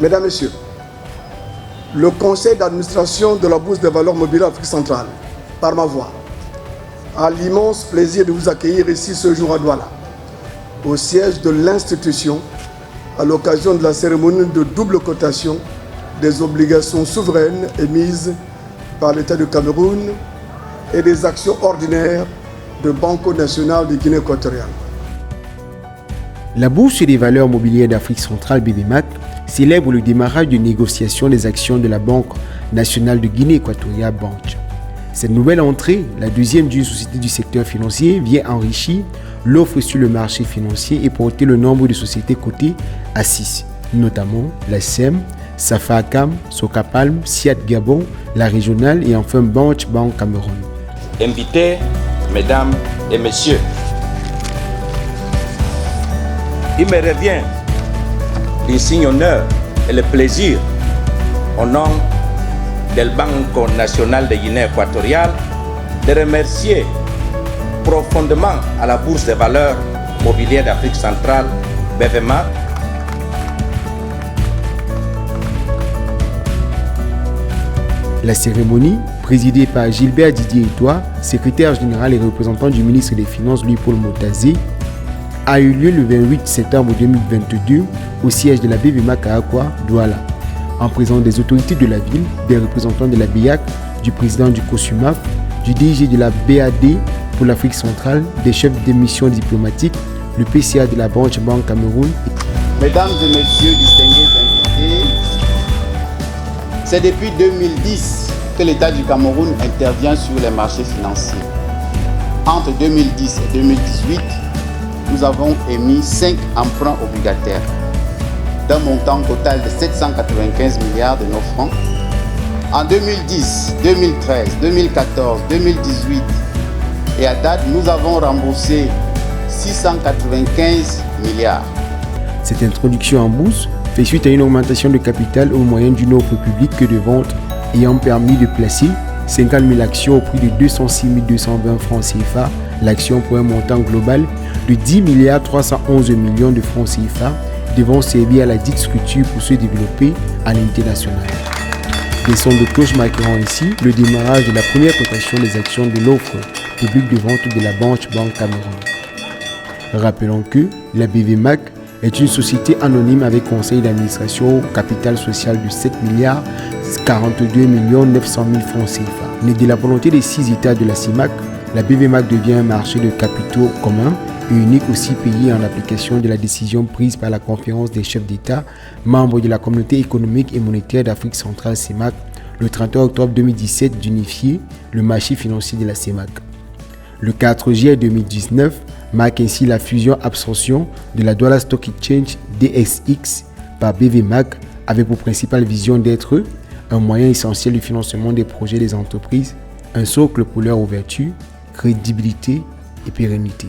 Mesdames, Messieurs, le conseil d'administration de la Bourse des valeurs mobilières Afrique centrale, par ma voix, a l'immense plaisir de vous accueillir ici ce jour à Douala, au siège de l'institution, à l'occasion de la cérémonie de double cotation des obligations souveraines émises par l'État du Cameroun et des actions ordinaires de Banco National de Guinée équatoriale. La Bourse des valeurs mobilières d'Afrique centrale BVMAC célèbre le démarrage de négociations des actions de la Banque nationale de Guinée équatoriale Banque. Cette nouvelle entrée, la deuxième d'une société du secteur financier, vient enrichir l'offre sur le marché financier et porter le nombre de sociétés cotées à 6, notamment la SEM, Safacam, Socapalm, Siat Gabon, la régionale et enfin Banque Cameroun. Invités, mesdames et messieurs, il me revient d'insigne honneur et le plaisir au nom del Banco National de Guinée équatoriale de remercier profondément à la Bourse des valeurs mobilières d'Afrique centrale, BVMAC, La cérémonie, présidée par Gilbert Didier Itoa, secrétaire général et représentant du ministre des Finances Louis-Paul Motazé, a eu lieu le 28 septembre 2022 au siège de la BVMAC à Akwa, Douala, en présence des autorités de la ville, des représentants de la BIAC, du président du COSUMAF, du DG de la BAD pour l'Afrique centrale, des chefs des missions diplomatiques, le PCA de la Banque Cameroun. Mesdames et messieurs distingués invités, c'est depuis 2010 que l'État du Cameroun intervient sur les marchés financiers. Entre 2010 et 2018, nous avons émis 5 emprunts obligataires d'un montant total de 795 milliards de nos francs. En 2010, 2013, 2014, 2018 et à date, nous avons remboursé 695 milliards. Cette introduction en bourse fait suite à une augmentation de capital au moyen d'une offre publique de vente ayant permis de placer 50 000 actions au prix de 206 220 francs CFA, l'action pour un montant global de 10 311 millions de francs CFA, devant servir à la dite structure pour se développer à l'international. Des sons de cloche marqueront ainsi le démarrage de la première cotation des actions de l'offre publique de vente de la Banque Cameroun. Rappelons que la BVMAC est une société anonyme avec conseil d'administration au capital social de 7 42 900 000 francs CFA. Née de la volonté des 6 États de la CIMAC, la BVMAC devient un marché de capitaux communs et unique aussi payé en application de la décision prise par la conférence des chefs d'État, membres de la Communauté économique et monétaire d'Afrique centrale CEMAC, le 31 octobre 2017 d'unifier le marché financier de la CEMAC. Le 4 juillet 2019 marque ainsi la fusion-absorption de la Douala Stock Exchange DSX par BVMAC avec pour principale vision d'être un moyen essentiel du financement des projets des entreprises, un socle pour leur ouverture, crédibilité et pérennité.